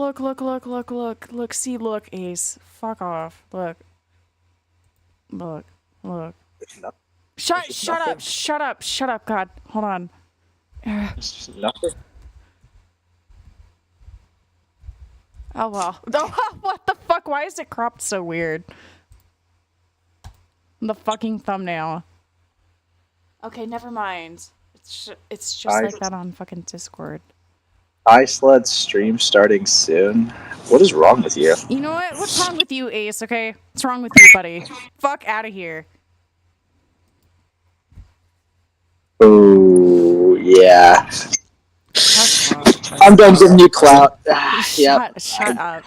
Look, see, look, Ace. Fuck off. Look. Shut up, God. Hold on. It's just nothing. Oh, well. What the fuck? Why is it cropped so weird? The fucking thumbnail. Okay, never mind. It's just like that on fucking Discord. iSled stream starting soon. What is wrong with you? You know what? What's wrong with you, Ace, okay? What's wrong with you, buddy? Fuck out of here. Oh, yeah. I'm done giving you clout. Shut up.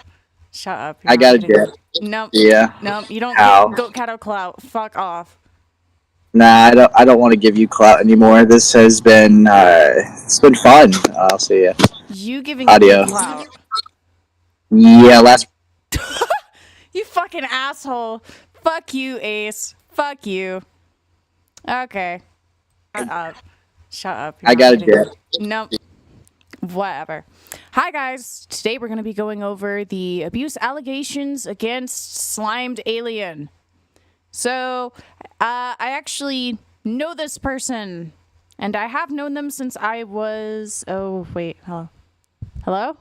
Shut up. I got a jet. Nope. Yeah. Nope. You don't Ow. get GoatCatto clout. Fuck off. Nah, I don't want to give you clout anymore. This has been it's been fun. I'll see ya. You giving Audio. me clout. Yeah, last. You fucking asshole. Fuck you, Ace. Fuck you. Okay. Shut up. Shut up. I got a jet. Nope. Whatever. Hi guys. Today we're going to be going over the abuse allegations against SlimedAlien. So, I actually know this person, and I have known them since I was... Oh, wait. Hello? Hello?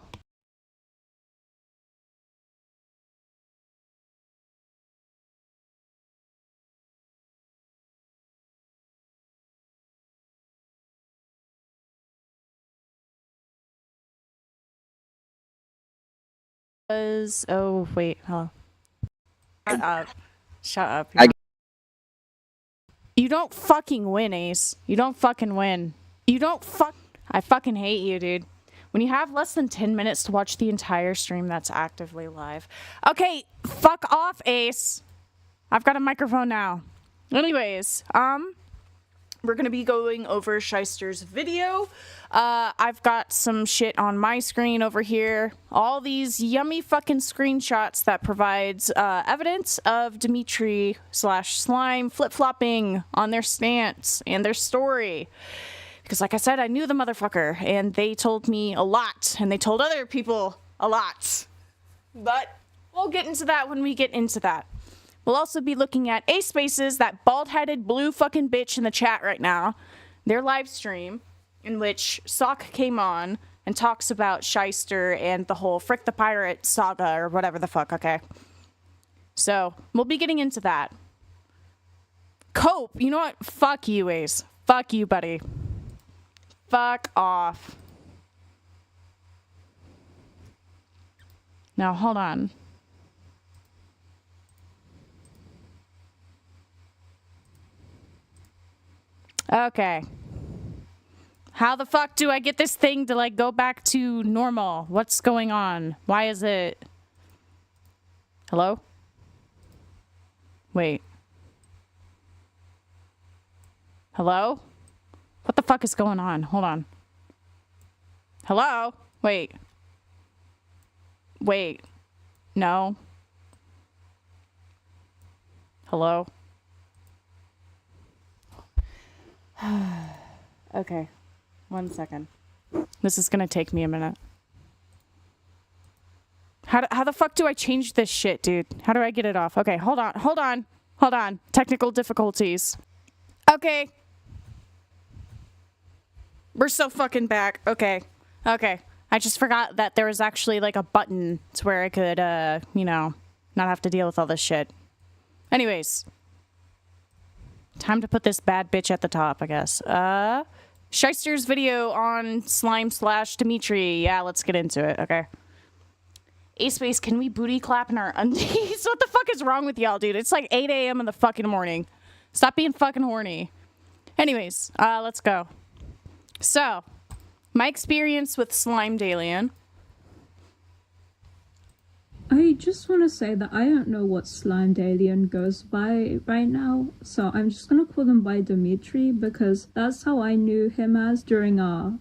Oh, wait. Hello? Shut up. Shut up. You don't fucking win, Ace. You don't fucking win. You don't I fucking hate you, dude. When you have less than 10 minutes to watch the entire stream that's actively live. Okay, fuck off, Ace. I've got a microphone now. Anyways, we're gonna be going over Shister's video. I've got some shit on my screen over here. All these yummy fucking screenshots that provides evidence of Dimitri/Slime flip-flopping on their stance and their story. Because like I said, I knew the motherfucker, and they told me a lot, and they told other people a lot. But we'll get into that when we get into that. We'll also be looking at Ace Spaces, that bald-headed blue fucking bitch in the chat right now, their live stream, in which Sock came on and talks about Shister and the whole Frick the Pirate saga, or whatever the fuck, okay? So, we'll be getting into that. Cope, you know what? Fuck you, Ace. Fuck you, buddy. Fuck off. Now, hold on. Okay. How the fuck do I get this thing to, like, go back to normal? What's going on? Why is it... Hello? Wait. Hello? What the fuck is going on? Hold on. Hello? Wait. Wait. No. Hello? Okay. 1 second. This is gonna take me a minute. How the fuck do I change this shit, dude? How do I get it off? Okay, hold on. Technical difficulties. Okay. We're so fucking back. Okay. I just forgot that there was actually, like, a button to where I could, you know, not have to deal with all this shit. Anyways. Time to put this bad bitch at the top, I guess. Shister's video on Slime/Dimitri. Yeah, let's get into it, okay? A-Space, can we booty clap in our undies? What the fuck is wrong with y'all, dude? It's like 8 a.m. in the fucking morning. Stop being fucking horny. Anyways, let's go. So, my experience with SlimedAlien. I just want to say that I don't know what SlimedAlien goes by right now, so I'm just gonna call him by Dimitri because that's how I knew him as during our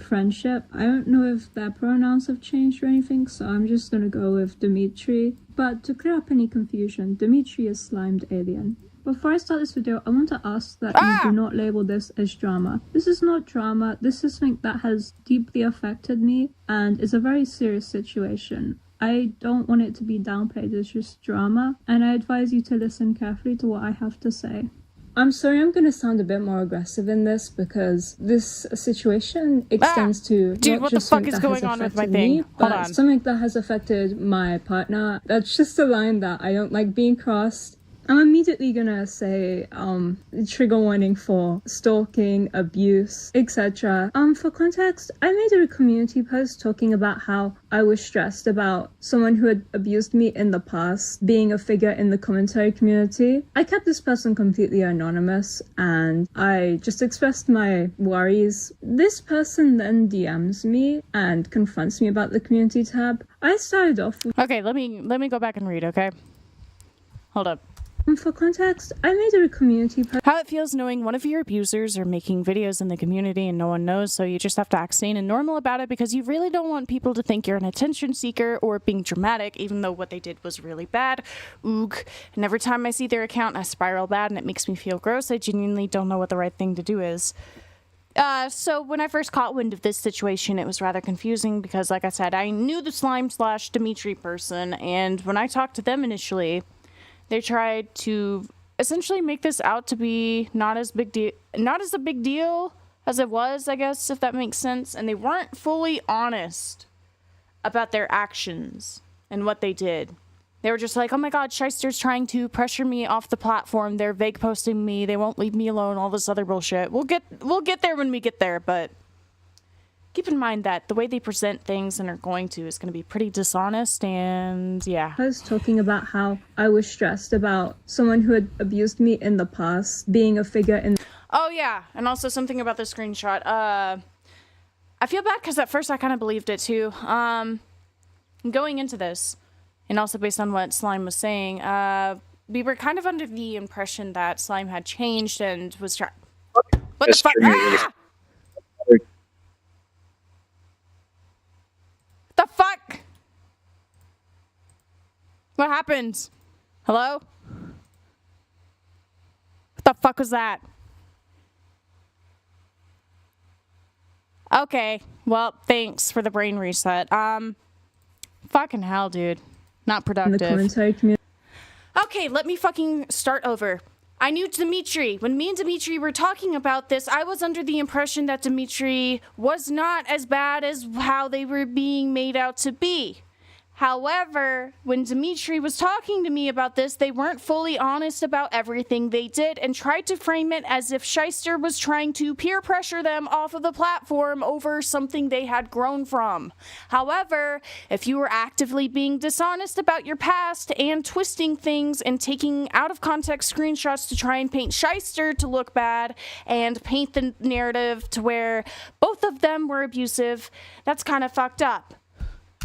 friendship. I don't know if their pronouns have changed or anything, so I'm just gonna go with Dimitri. But to clear up any confusion, Dimitri is SlimedAlien. Before I start this video, I want to ask that you do not label this as drama. This is not drama. This is something that has deeply affected me and is a very serious situation. I don't want it to be downplayed as just drama, and I advise you to listen carefully to what I have to say. I'm sorry I'm going to sound a bit more aggressive in this because this situation extends to Dude, not what the just fuck something is that going has on with my affected thing? me, Hold but on. something that has affected my partner. That's just a line that I don't like being crossed. I'm immediately gonna say trigger warning for stalking, abuse, etc. For context, I made a community post talking about how I was stressed about someone who had abused me in the past being a figure in the commentary community. I kept this person completely anonymous and I just expressed my worries. This person then DMs me and confronts me about the community tab. I started off with, Okay, let me go back and read, okay? Hold up. for context, I made a community post. How it feels knowing one of your abusers are making videos in the community and no one knows, so you just have to act sane and normal about it because you really don't want people to think you're an attention seeker or being dramatic, even though what they did was really bad. Oog. And every time I see their account, I spiral bad and it makes me feel gross. I genuinely don't know what the right thing to do is. So when I first caught wind of this situation, it was rather confusing because, like I said, I knew the slime/Dimitri person, and when I talked to them initially, they tried to essentially make this out to be not as a big deal as it was, I guess, if that makes sense. And they weren't fully honest about their actions and what they did. They were just like, oh my god, shysters trying to pressure me off the platform. They're vague posting me. They won't leave me alone. All this other bullshit. We'll get there when we get there, but keep in mind that the way they present things and are going to is going to be pretty dishonest, and yeah. I was talking about how I was stressed about someone who had abused me in the past being a figure in. Oh yeah, and also something about the screenshot. I feel bad because at first I kind of believed it too. Going into this, and also based on what Slime was saying, we were kind of under the impression that Slime had changed and was trying. What the fuck? Ah! The fuck? What happened? Hello? What the fuck was that? Okay, well, thanks for the brain reset. Fucking hell, dude. Not The productive. commentary community. Okay, let me fucking start over. I knew Dimitri. When me and Dimitri were talking about this, I was under the impression that Dimitri was not as bad as how they were being made out to be. However, when Dimitri was talking to me about this, they weren't fully honest about everything they did and tried to frame it as if Shyster was trying to peer pressure them off of the platform over something they had grown from. However, if you were actively being dishonest about your past and twisting things and taking out of context screenshots to try and paint Shyster to look bad and paint the narrative to where both of them were abusive, that's kind of fucked up.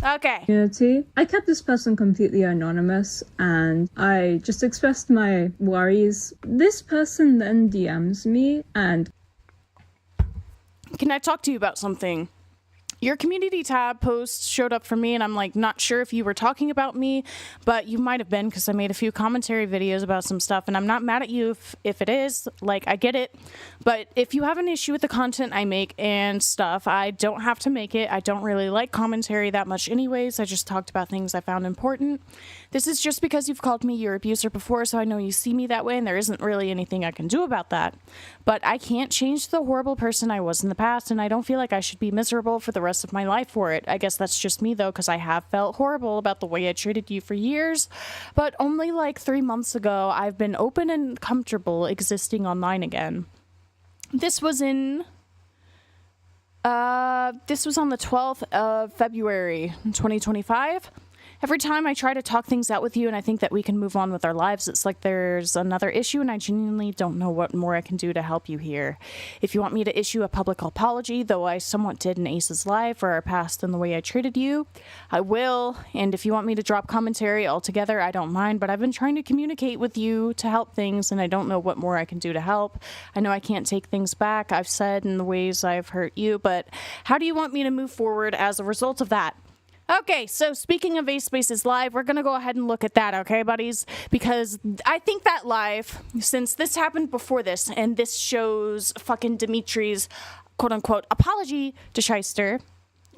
Okay. Community. I kept this person completely anonymous and I just expressed my worries. This person then DMs me and Can I talk to you about something? Your community tab post showed up for me, and I'm like not sure if you were talking about me, but you might have been because I made a few commentary videos about some stuff, and I'm not mad at you if it is. Like, I get it, but if you have an issue with the content I make and stuff, I don't have to make it. I don't really like commentary that much anyways. I just talked about things I found important. This is just because you've called me your abuser before, so I know you see me that way, and there isn't really anything I can do about that. But I can't change the horrible person I was in the past, and I don't feel like I should be miserable for the rest of my life for it. I guess that's just me though, because I have felt horrible about the way I treated you for years, but only like 3 months ago I've been open and comfortable existing online again. This was on the 12th of February 2025. Every time I try to talk things out with you and I think that we can move on with our lives, it's like there's another issue and I genuinely don't know what more I can do to help you here. If you want me to issue a public apology, though I somewhat did in Ace's live for our past and the way I treated you, I will. And if you want me to drop commentary altogether, I don't mind, but I've been trying to communicate with you to help things and I don't know what more I can do to help. I know I can't take things back, I've said in the ways I've hurt you, but how do you want me to move forward as a result of that? Okay, so speaking of A Spaces Live, we're gonna go ahead and look at that, okay, buddies? Because I think that live, since this happened before this, and this shows fucking Dimitri's quote-unquote apology to Shyster,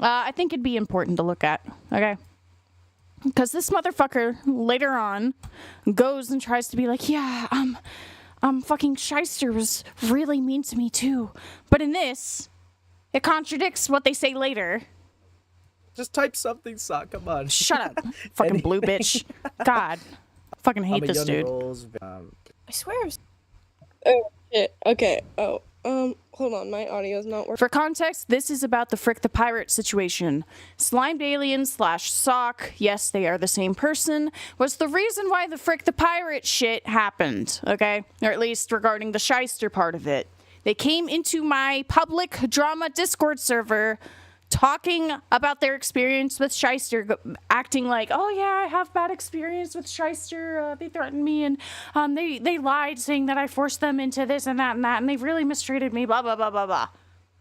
I think it'd be important to look at, okay? Because this motherfucker, later on, goes and tries to be like, yeah, fucking Shyster was really mean to me too. But in this, it contradicts what they say later. Just type something, Sock. Come on. Shut up, fucking blue bitch. God, fucking hate this dude. I swear. Oh shit. Okay. Oh. Hold on. My audio is not working. For context, this is about the Frick the Pirate situation. SlimedAlien / Sock, yes, they are the same person, was the reason why the Frick the Pirate shit happened, okay? Or at least regarding the Shyster part of it. They came into my public drama Discord server talking about their experience with Shyster, acting like, oh yeah, I have bad experience with Shyster, they threatened me, and they lied, saying that I forced them into this and that, and they really mistreated me, blah, blah, blah, blah, blah.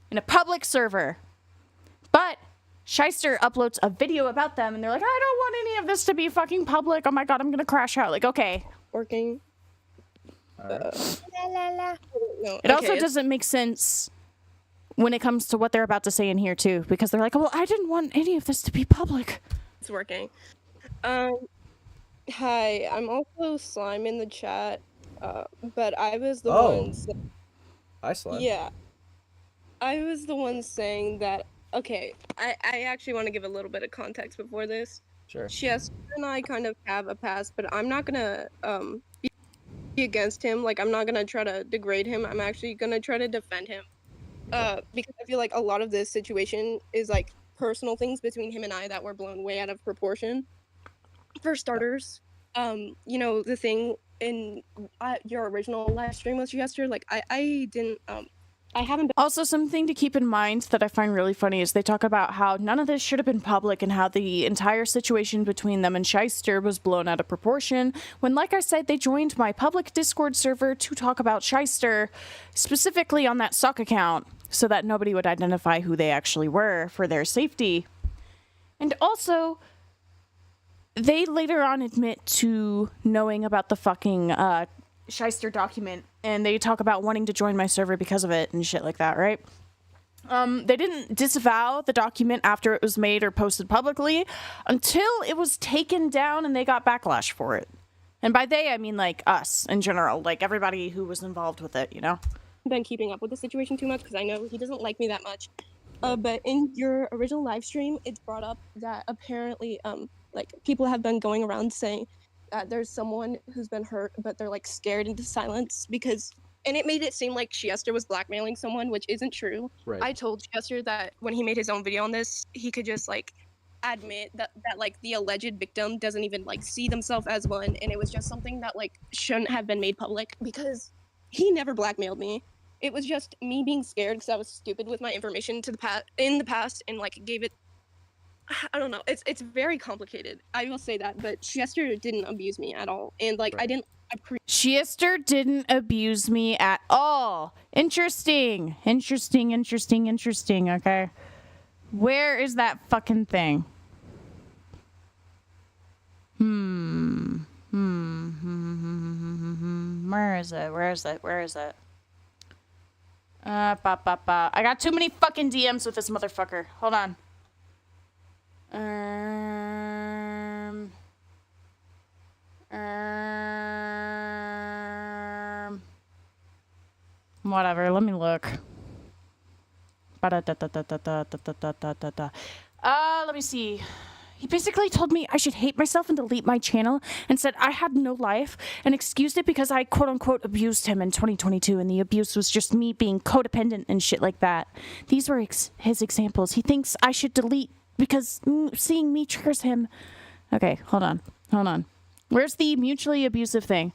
In a public server. But Shyster uploads a video about them, and they're like, I don't want any of this to be fucking public, oh my god, I'm gonna crash out. Like, okay. Working. Right. No, It also doesn't make sense when it comes to what they're about to say in here too, because they're like, well, I didn't want any of this to be public. It's working. Hi, I'm also Slime in the chat, but I was the one. Hi, Slime. Yeah, I was the one saying that. Okay, I actually want to give a little bit of context before this. Sure. Chester and I kind of have a past, but I'm not gonna be against him. Like, I'm not gonna try to degrade him. I'm actually gonna try to defend him. Because I feel like a lot of this situation is like personal things between him and I that were blown way out of proportion. For starters, you know, the thing in your original live stream with Chester, like I didn't, I haven't been. Also, something to keep in mind that I find really funny is they talk about how none of this should have been public and how the entire situation between them and Shyster was blown out of proportion, when, like I said, they joined my public Discord server to talk about Shyster, specifically on that Sock account, so that nobody would identify who they actually were for their safety. And also, they later on admit to knowing about the fucking Shyster document, and they talk about wanting to join my server because of it and shit like that, right? They didn't disavow the document after it was made or posted publicly until it was taken down and they got backlash for it. And by they, I mean, like, us in general, like everybody who was involved with it, you know? Been keeping up with the situation too much because I know he doesn't like me that much. But in your original live stream, it's brought up that apparently, like, people have been going around saying that there's someone who's been hurt, but they're like scared into silence because, and it made it seem like Chester was blackmailing someone, which isn't true. Right. I told Chester that when he made his own video on this, he could just like admit that like the alleged victim doesn't even like see themselves as one, and it was just something that like shouldn't have been made public because he never blackmailed me. It was just me being scared because I was stupid with my information in the past and like gave it. I don't know. It's very complicated. I will say that, but Chester didn't abuse me at all, and like I didn't appreciate. Chester didn't abuse me at all. Interesting. Okay, where is that fucking thing? Where is it? I got too many fucking DMs with this motherfucker. Hold on. Whatever, let me look. Let me see. He basically told me I should hate myself and delete my channel and said I had no life and excused it because I quote-unquote abused him in 2022 and the abuse was just me being codependent and shit like that. These were his examples. He thinks I should delete because seeing me triggers him. Okay, hold on. Where's the mutually abusive thing?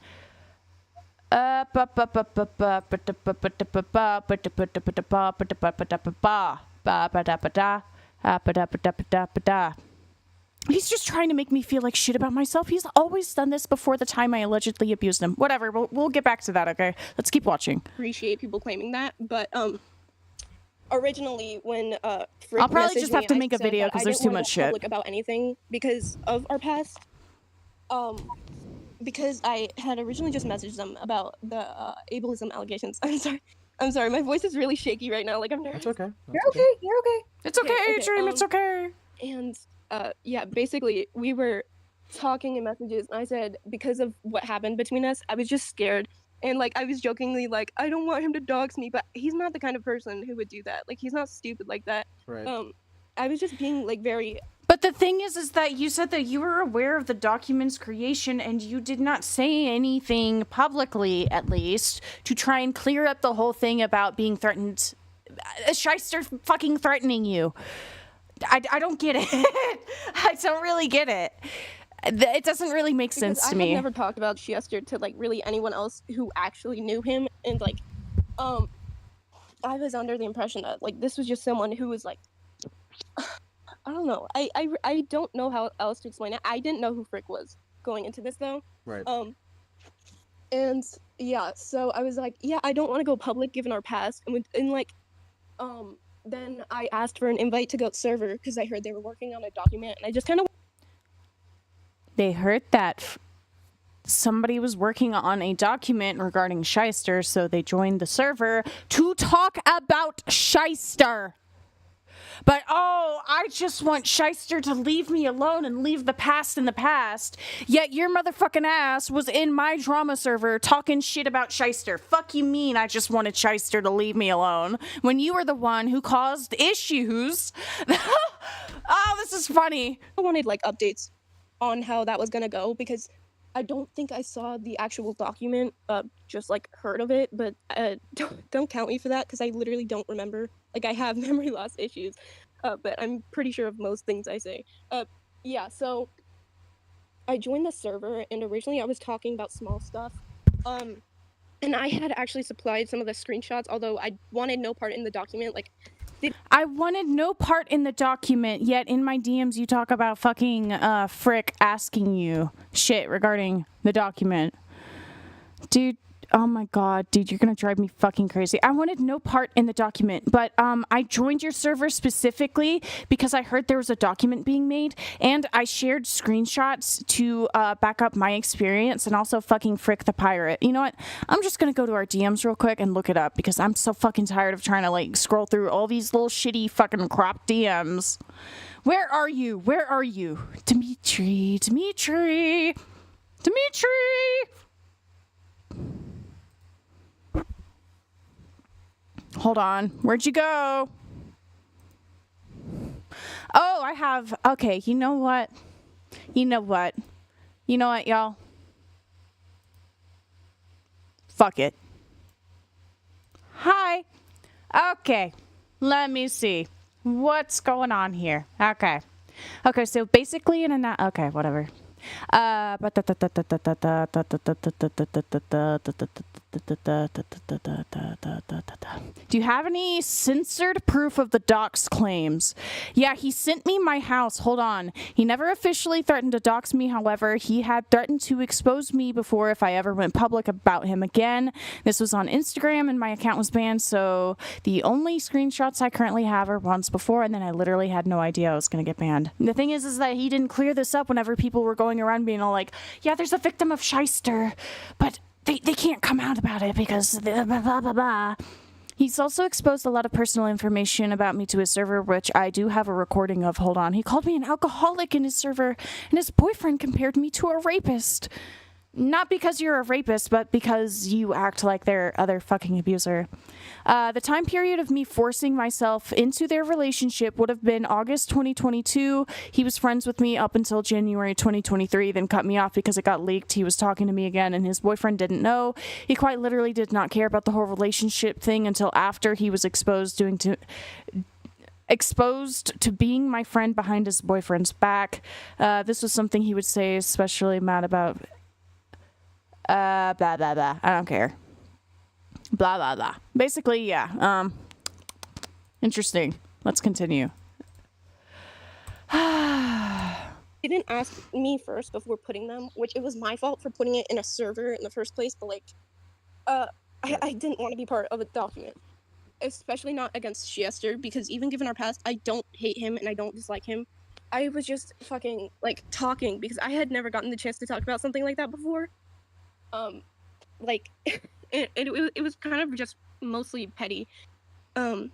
He's just trying to make me feel like shit about myself. He's always done this before the time I allegedly abused him. Whatever, we'll get back to that, okay? Let's keep watching. Appreciate people claiming that, but originally when Frick I'll probably messaged just me, have to I make a said video that 'cause I there's didn't too wanna much go shit. public about anything because of our past. Because I had originally just messaged them about the ableism allegations. I'm sorry, my voice is really shaky right now. Like I'm nervous. That's okay. You're okay. You're okay. It's okay, Dream. It's okay. And yeah, basically we were talking in messages, and I said because of what happened between us, I was just scared. And like I was jokingly like, I don't want him to dox me, but he's not the kind of person who would do that. Like he's not stupid like that. Right. I was just being like very. But the thing is that you said that you were aware of the document's creation and you did not say anything publicly, at least, to try and clear up the whole thing about being threatened. A shyster fucking threatening you. I don't get it. I don't really get it. It doesn't really make sense to I me. had never talked about Shisters to like really anyone else who actually knew him, and like, I was under the impression that like this was just someone who was like, I don't know. I don't know how else to explain it. I didn't know who Frick was going into this though. Right. And yeah, so I was like, yeah, I don't want to go public given our past, and like, then I asked for an invite to Goat server because I heard they were working on a document, and I just kind of. They heard that somebody was working on a document regarding Shyster, so they joined the server to talk about Shyster. But oh, I just want Shyster to leave me alone and leave the past in the past. Yet your motherfucking ass was in my drama server talking shit about Shyster. Fuck you mean I just wanted Shyster to leave me alone when you were the one who caused issues? Oh, this is funny. I wanted like updates on how that was gonna go because I don't think I saw the actual document, just like heard of it, but don't count me for that because I literally don't remember. Like I have memory loss issues, but I'm pretty sure of most things I say. Yeah, so I joined the server and originally I was talking about small stuff, and I had actually supplied some of the screenshots, although I wanted no part in the document. Like I wanted no part in the document, yet in my DMs you talk about fucking Frick asking you shit regarding the document. Dude, oh my god, dude, you're gonna drive me fucking crazy. I wanted no part in the document, but I joined your server specifically because I heard there was a document being made, and I shared screenshots to back up my experience, and also fucking Frick the pirate. You know what? I'm just gonna go to our DMs real quick and look it up because I'm so fucking tired of trying to like scroll through all these little shitty fucking cropped DMs. Where are you? Where are you? Dimitri. Hold on. Where'd you go? Oh, I have. Okay, you know what? You know what, y'all? Fuck it. Hi. Okay. Let me see. What's going on here? Okay. Okay, so basically okay, whatever. Do you have any censored proof of the dox claims? Yeah, he sent me my house. Hold on. He never officially threatened to dox me. However, he had threatened to expose me before if I ever went public about him again. This was on Instagram and my account was banned, so the only screenshots I currently have are once before, and then I literally had no idea I was going to get banned. The thing is that he didn't clear this up whenever people were going around being all like, yeah, there's a victim of Shyster, but they can't come out about it because blah, blah, blah, blah. He's also exposed a lot of personal information about me to his server, which I do have a recording of. Hold on. He called me an alcoholic in his server, and his boyfriend compared me to a rapist. Not because you're a rapist, but because you act like their other fucking abuser. The time period of me forcing myself into their relationship would have been August 2022. He was friends with me up until January 2023, then cut me off because it got leaked. He was talking to me again, and his boyfriend didn't know. He quite literally did not care about the whole relationship thing until after he was exposed to being my friend behind his boyfriend's back. This was something he would say especially mad about. Blah, blah, blah. I don't care. Blah, blah, blah. Basically, yeah. Interesting. Let's continue. They didn't ask me first before putting them, which it was my fault for putting it in a server in the first place, but like, I didn't want to be part of a document. especially not against Shester, because even given our past, I don't hate him and I don't dislike him. I was just fucking like talking because I had never gotten the chance to talk about something like that before. Like it was kind of just mostly petty. And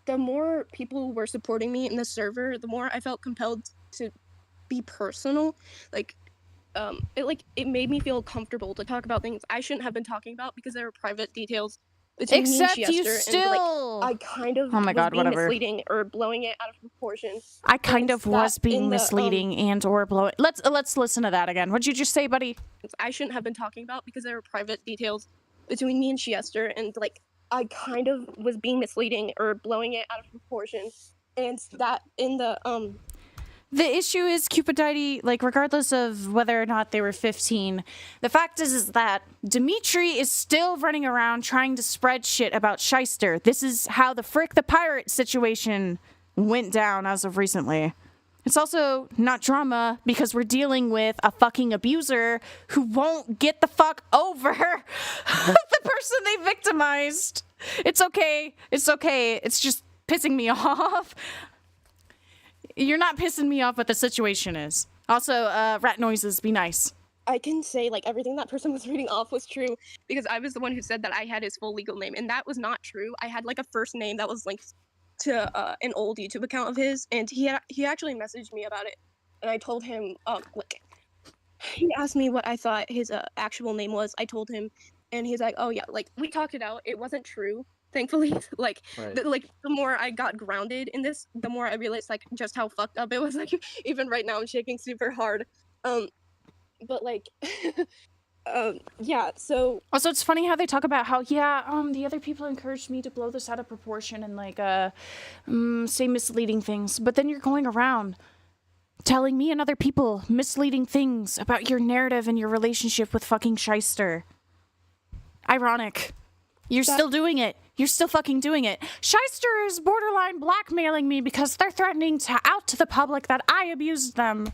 the more people were supporting me in the server, the more I felt compelled to be personal. It made me feel comfortable to talk about things I shouldn't have been talking about because there were private details between Except me and you Chester, still. and I kind of Oh my was God, being whatever. misleading or blowing it out of proportion. I kind of was being in the, misleading and or blowing. Let's listen to that again. What'd you just say, buddy? I shouldn't have been talking about because there were private details between me and Chester, and I kind of was being misleading or blowing it out of proportion, and that in the The issue is Cupidity, like, regardless of whether or not they were 15, the fact is that Dimitri is still running around trying to spread shit about Shyster. This is how the Frick the Pirate situation went down as of recently. It's also not drama because we're dealing with a fucking abuser who won't get the fuck over the person they victimized. It's okay. It's okay. It's just pissing me off. You're not pissing me off what the situation is. Also, rat noises, be nice. I can say everything that person was reading off was true because I was the one who said that I had his full legal name, and that was not true. I had a first name that was linked to an old YouTube account of his, and he actually messaged me about it, and I told him he asked me what I thought his actual name was. I told him, and he's like, "Oh yeah, we talked it out. It wasn't true." Thankfully, Right. the more I got grounded in this, the more I realized just how fucked up it was. Even right now, I'm shaking super hard. But yeah. So also, it's funny how they talk about how the other people encouraged me to blow this out of proportion and say misleading things, but then you're going around telling me and other people misleading things about your narrative and your relationship with fucking Shyster. Ironic. You're still doing it. You're still fucking doing it. Shyster is borderline blackmailing me because they're threatening to out to the public that I abused them.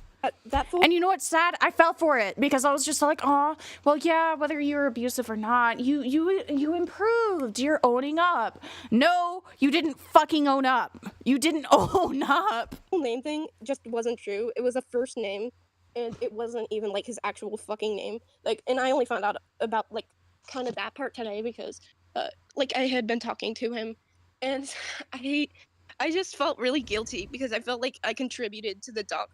And you know what's sad? I fell for it because I was just like, oh, well, yeah, whether you're abusive or not, you improved. You're owning up. No, you didn't fucking own up. You didn't own up. The name thing just wasn't true. It was a first name, and it wasn't even his actual fucking name. And I only found out about kind of that part today because I had been talking to him, and I just felt really guilty because I felt like I contributed to the doc,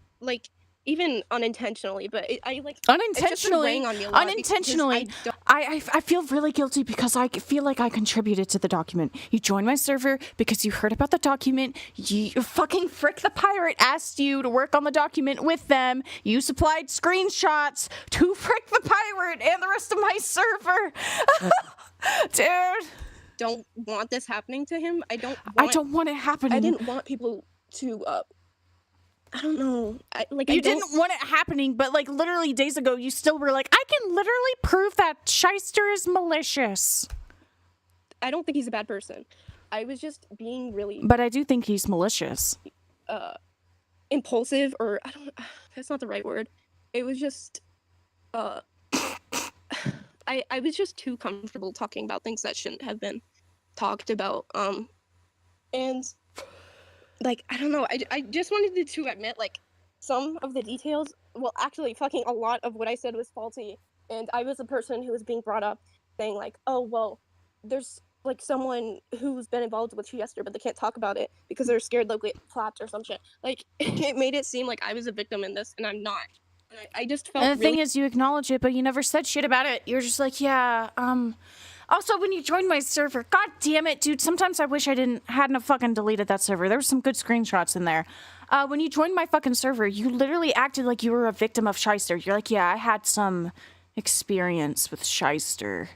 even unintentionally, but unintentionally. Unintentionally, I feel really guilty because I feel like I contributed to the document. You joined my server because you heard about the document. You fucking Frick the Pirate asked you to work on the document with them. You supplied screenshots to Frick the Pirate and the rest of my server. Dude. Don't want this happening to him. I don't want it happening. I didn't want people to I don't know. You didn't want it happening, but literally days ago, you still were like, I can literally prove that Shyster is malicious. I don't think he's a bad person. I was just being really. But I do think he's malicious. Impulsive, or I don't. That's not the right word. It was just. I was just too comfortable talking about things that shouldn't have been talked about. And. I don't know, I just wanted to admit, some of the details, well, actually, fucking a lot of what I said was faulty, and I was the person who was being brought up, saying, oh, well, there's, someone who's been involved with Chester, but they can't talk about it because they're scared they'll get clapped or some shit. It made it seem like I was a victim in this, and I'm not. And I just felt And the thing is, you acknowledge it, but you never said shit about it. You're just like, yeah, Also, when you joined my server, god damn it, dude, sometimes I wish I hadn't fucking deleted that server. There were some good screenshots in there. When you joined my fucking server, you literally acted like you were a victim of Shyster. You're like, yeah, I had some experience with Shyster.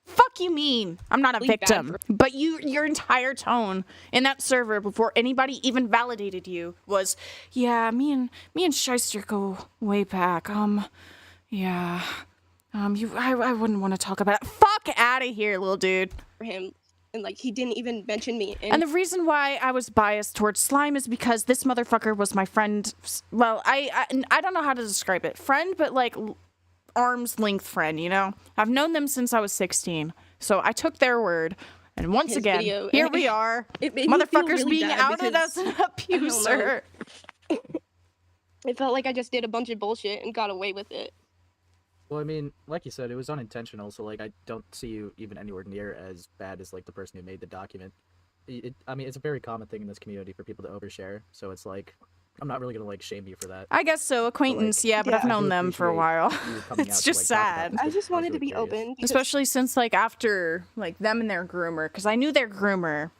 Fuck you mean? I'm not a victim. But your entire tone in that server before anybody even validated you was, yeah, me and Shyster go way back. Yeah. I wouldn't want to talk about it. Fuck out of here, little dude. For him, and he didn't even mention me. And the reason why I was biased towards Slime is because this motherfucker was my friend. Well, I don't know how to describe it. Friend, but arm's length friend, you know? I've known them since I was 16. So I took their word. And once His again, video, here and we are. it made me feel Motherfuckers really being bad outed because as an abuser. it felt like I just did a bunch of bullshit and got away with it. Well, I mean, like you said, it was unintentional, so like I don't see you even anywhere near as bad as like the person who made the document. I mean, it's a very common thing in this community for people to overshare, so it's like I'm not really gonna like shame you for that. I guess so. Acquaintance, yeah, but yeah, I've I known do them for a appreciate while. you coming It's out to, just like, talk about sad. this I 'cause just was wanted to really be curious. open. Because Especially since, like, after, like, them and their groomer. Because I knew their groomer.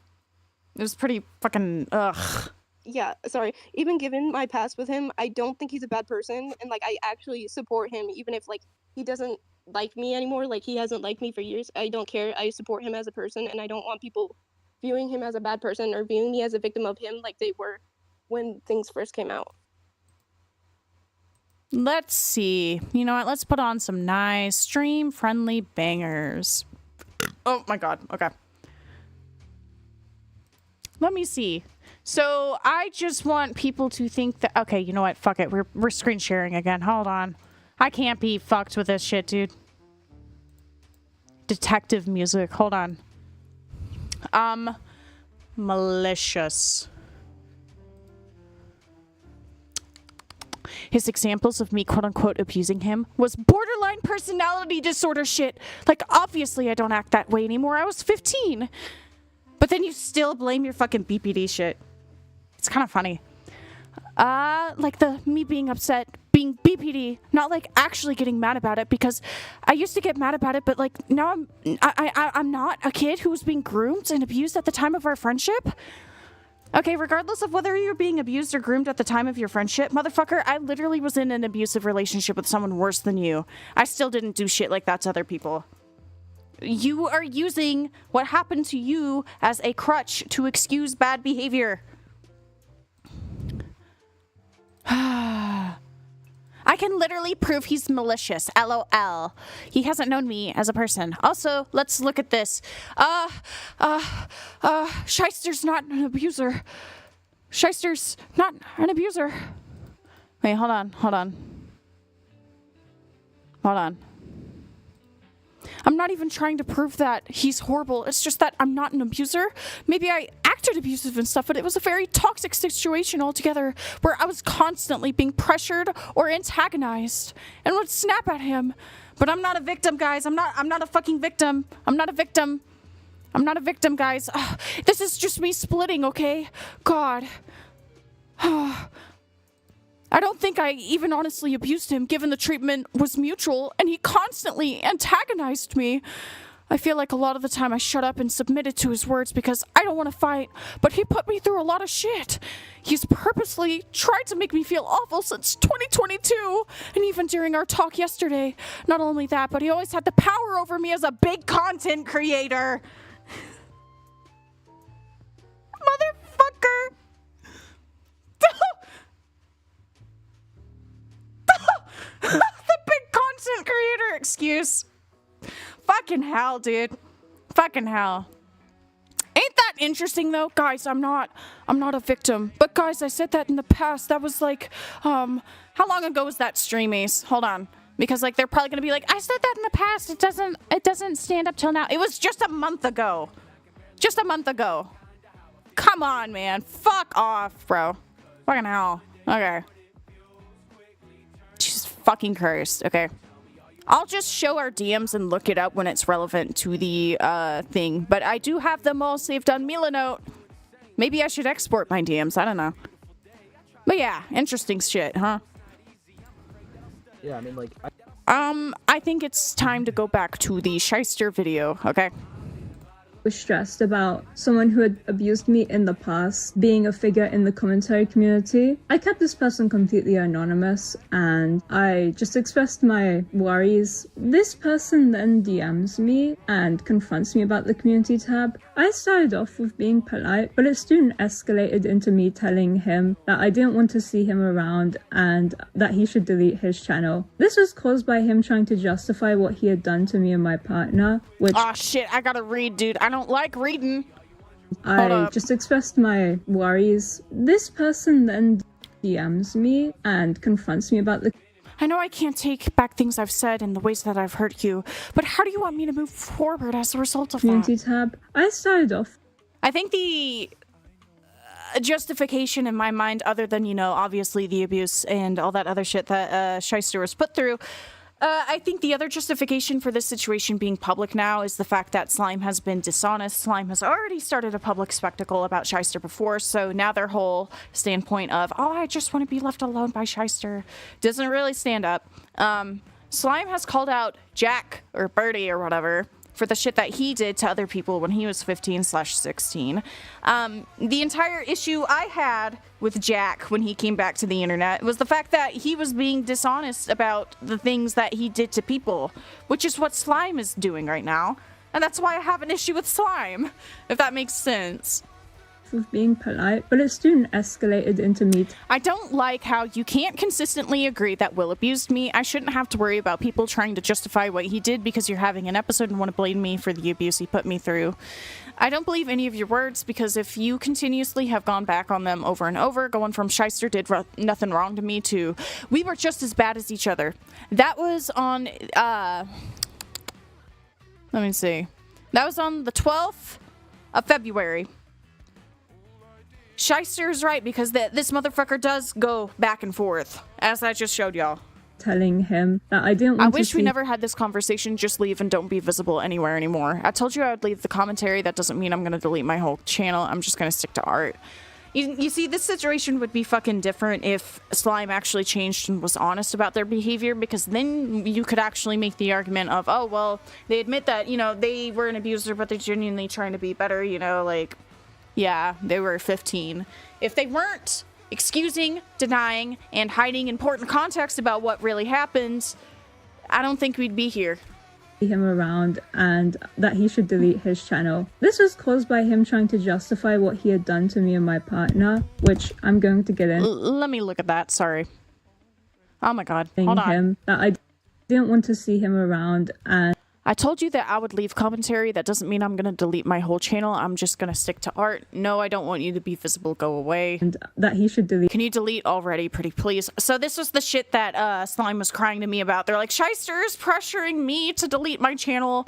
It was pretty fucking, ugh. yeah, sorry. Even given my past with him, I don't think he's a bad person, and like I actually support him, even if like he doesn't like me anymore. Like he hasn't liked me for years. I don't care. I support him as a person, and I don't want people viewing him as a bad person or viewing me as a victim of him like they were when things first came out. Let's see. You know what? Let's put on some nice stream-friendly bangers. Oh, my God. Okay. Let me see. So, I just want people to think that... Okay, you know what? Fuck it. We're screen sharing again. Hold on. I can't be fucked with this shit, dude. Detective music. Hold on. Malicious. His examples of me quote-unquote abusing him was borderline personality disorder shit. Like, obviously I don't act that way anymore. I was 15. But then you still blame your fucking BPD shit. It's kind of funny. Like me being upset, being BPD, not like actually getting mad about it, because I used to get mad about it, but like now I'm not a kid who was being groomed and abused at the time of our friendship. Okay, regardless of whether you're being abused or groomed at the time of your friendship, motherfucker, I literally was in an abusive relationship with someone worse than you. I still didn't do shit like that to other people. You are using what happened to you as a crutch to excuse bad behavior. I can literally prove he's malicious. LOL. He hasn't known me as a person. Also, let's look at this. Shister's not an abuser. Shister's not an abuser. Wait, hold on. I'm not even trying to prove that he's horrible. It's just that I'm not an abuser. Maybe I acted abusive and stuff, but it was a very toxic situation altogether where I was constantly being pressured or antagonized and would snap at him. But I'm not a victim, guys. I'm not a fucking victim. I'm not a victim, guys. This is just me splitting, okay? God. I don't think I even honestly abused him, given the treatment was mutual, and he constantly antagonized me. I feel like a lot of the time I shut up and submitted to his words because I don't want to fight, but he put me through a lot of shit. He's purposely tried to make me feel awful since 2022, and even during our talk yesterday. Not only that, but he always had the power over me as a big content creator. Motherfucker. The big content creator excuse. Fucking hell, dude. Fucking hell. Ain't that interesting though? Guys, I'm not a victim. But guys, I said that in the past. That was like, how long ago was that stream, Ace? Hold on. Because like they're probably gonna be like, I said that in the past. It doesn't stand up till now. It was just a month ago. Just a month ago. Come on, man. Fuck off, bro. Fucking hell. Okay. Jesus fucking Christ. Okay. I'll just show our DMs and look it up when it's relevant to the thing. But I do have them all saved on Milanote. Maybe I should export my DMs. I don't know. But yeah, interesting shit, huh? Yeah, I mean, like... I think it's time to go back to the Shyster video, okay? Was stressed about someone who had abused me in the past being a figure in the commentary community. I kept this person completely anonymous and I just expressed my worries. This person then DMs me and confronts me about the community tab. I started off with being polite, but it soon escalated into me telling him that I didn't want to see him around and that he should delete his channel. This was caused by him trying to justify what he had done to me and my partner, which... Oh shit, I gotta read, dude. I don't like reading. I just expressed my worries. This person then DMs me and confronts me about the... I know I can't take back things I've said and the ways that I've hurt you, but how do you want me to move forward as a result of Community that? tab. I started off I think the justification in my mind, other than, you know, obviously the abuse and all that other shit that Shyster was put through, I think the other justification for this situation being public now is the fact that Slime has been dishonest. Slime has already started a public spectacle about Shyster before, so now their whole standpoint of, oh, I just want to be left alone by Shyster, doesn't really stand up. Slime has called out Jack, or Birdie, or whatever, for the shit that he did to other people when he was 15/16. The entire issue I had with Jack when he came back to the internet was the fact that he was being dishonest about the things that he did to people, which is what Slime is doing right now. And that's why I have an issue with Slime, if that makes sense. with being polite, but it soon escalated into me. I don't like how you can't consistently agree that Will abused me. I shouldn't have to worry about people trying to justify what he did because you're having an episode and want to blame me for the abuse he put me through. I don't believe any of your words because if you continuously have gone back on them over and over, going from Shyster did nothing wrong to me to we were just as bad as each other. That was on, let me see. That was on the 12th of February. Shyster's right because this motherfucker does go back and forth, as I just showed y'all. Telling him that I didn't want I to wish we see never had this conversation. Just leave and don't be visible anywhere anymore. I told you I would leave the commentary. That doesn't mean I'm going to delete my whole channel. I'm just going to stick to art. You see, this situation would be fucking different if Slime actually changed and was honest about their behavior, because then you could actually make the argument of, oh, well, they admit that, you know, they were an abuser, but they're genuinely trying to be better, you know, like, yeah, they were 15. If they weren't excusing, denying, and hiding important context about what really happened, I don't think we'd be here. him around and that he should delete his channel. This was caused by him trying to justify what he had done to me and my partner, which I'm going to get in. Let me look at that, sorry. Oh my god, hold on. Him that I didn't want to see him around, and I told you that I would leave commentary. That doesn't mean I'm going to delete my whole channel. I'm just going to stick to art. No, I don't want you to be visible. Go away. and that he should delete Can you delete already, pretty please? So this was the shit that Slime was crying to me about. They're like, Shyster's pressuring me to delete my channel.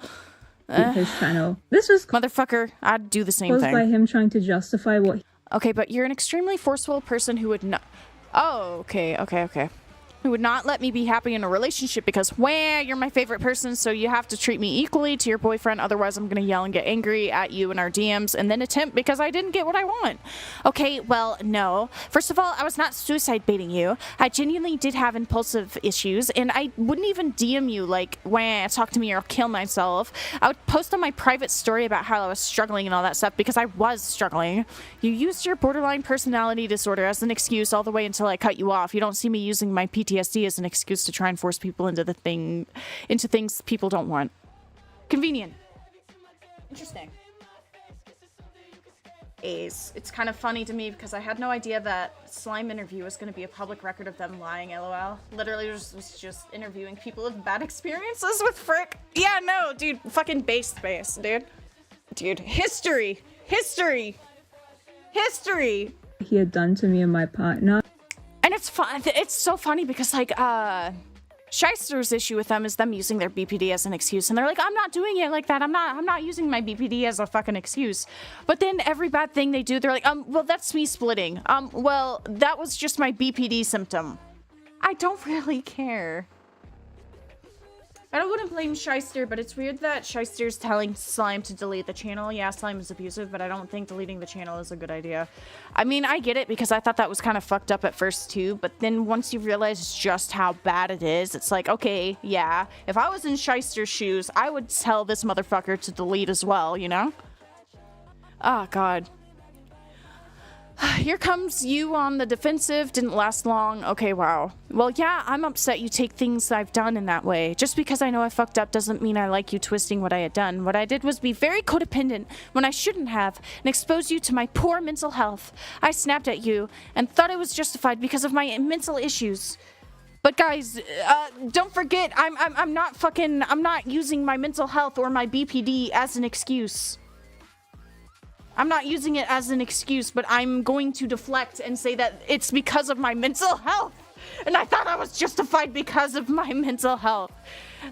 his channel. This was Motherfucker, I'd do the same caused by thing. him trying to justify what Okay, but you're an extremely forceful person who would not... Oh, okay. Who would not let me be happy in a relationship because, wah, you're my favorite person, so you have to treat me equally to your boyfriend, otherwise I'm gonna yell and get angry at you in our DMs and then attempt because I didn't get what I want. Okay, well, no. First of all, I was not suicide baiting you. I genuinely did have impulsive issues, and I wouldn't even DM you like, wah, talk to me or I'll kill myself. I would post on my private story about how I was struggling and all that stuff because I was struggling. You used your borderline personality disorder as an excuse all the way until I cut you off. You don't see me using my PTSD as an excuse to try and force people into things people don't want. Convenient. Interesting. It's kind of funny to me because I had no idea that Slime interview was going to be a public record of them lying, lol. Literally was just interviewing people with bad experiences with Frick. Yeah, no, dude, fucking base space, dude. Dude, history. he had done to me and my partner. And it's fun. It's so funny because, like, Shyster's issue with them is them using their BPD as an excuse, and they're like, "I'm not doing it like that. I'm not using my BPD as a fucking excuse." But then every bad thing they do, they're like, well, that's me splitting. Well, that was just my BPD symptom. I don't really care. I don't want to blame Shyster, but it's weird that Shyster's telling Slime to delete the channel. Yeah, Slime is abusive, but I don't think deleting the channel is a good idea. I mean, I get it because I thought that was kind of fucked up at first too, but then once you realize just how bad it is, it's like, okay, yeah, if I was in Shyster's shoes, I would tell this motherfucker to delete as well, you know? Oh, God. Here comes you on the defensive. Didn't last long. Okay, wow. Well, yeah, I'm upset you take things I've done in that way. Just because I know I fucked up doesn't mean I like you twisting what I had done. What I did was be very codependent when I shouldn't have and expose you to my poor mental health. I snapped at you and thought it was justified because of my mental issues. But guys, don't forget, I'm not using my mental health or my BPD as an excuse. I'm not using it as an excuse, but I'm going to deflect and say that it's because of my mental health. And I thought I was justified because of my mental health.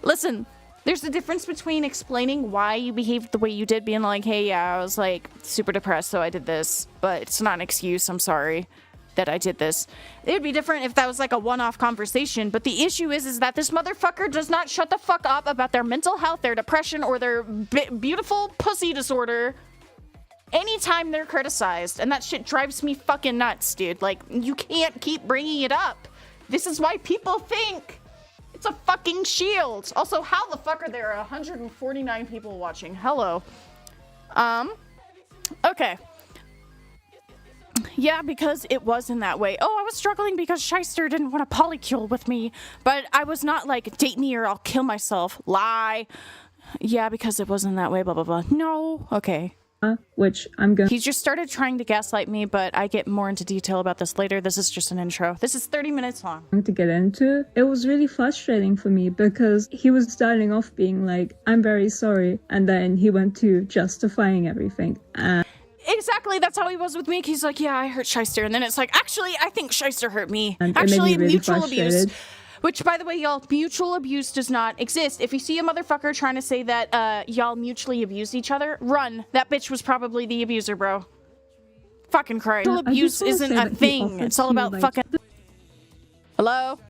Listen, there's a difference between explaining why you behaved the way you did, being like, hey, yeah, I was like super depressed, so I did this, but it's not an excuse. I'm sorry that I did this. It would be different if that was like a one-off conversation, but the issue is that this motherfucker does not shut the fuck up about their mental health, their depression, or their beautiful pussy disorder anytime they're criticized, and that shit drives me fucking nuts, dude. Like, you can't keep bringing it up. This is why people think it's a fucking shield. Also, how the fuck are there 149 people watching? Hello. Okay. Yeah, because it was in that way. Oh, I was struggling because Shyster didn't want to polycule with me, but I was not like, date me or I'll kill myself. Lie. Yeah, because it was in that way, blah, blah, blah. No. Okay. Which I'm going He just started trying to gaslight me, but I get more into detail about this later. This is just an intro. This is 30 minutes long. to get into. It was really frustrating for me because he was starting off being like, I'm very sorry, and then he went to justifying everything. Exactly, that's how he was with me. He's like, yeah, I hurt Shyster. And then it's like, actually, I think Shyster hurt me. And it made Actually, me really mutual abuse. frustrated. Which, by the way, y'all, mutual abuse does not exist. If you see a motherfucker trying to say that y'all mutually abused each other, run. That bitch was probably the abuser, bro. Fucking Christ. Mutual abuse isn't a thing. It's all about fucking... Hello?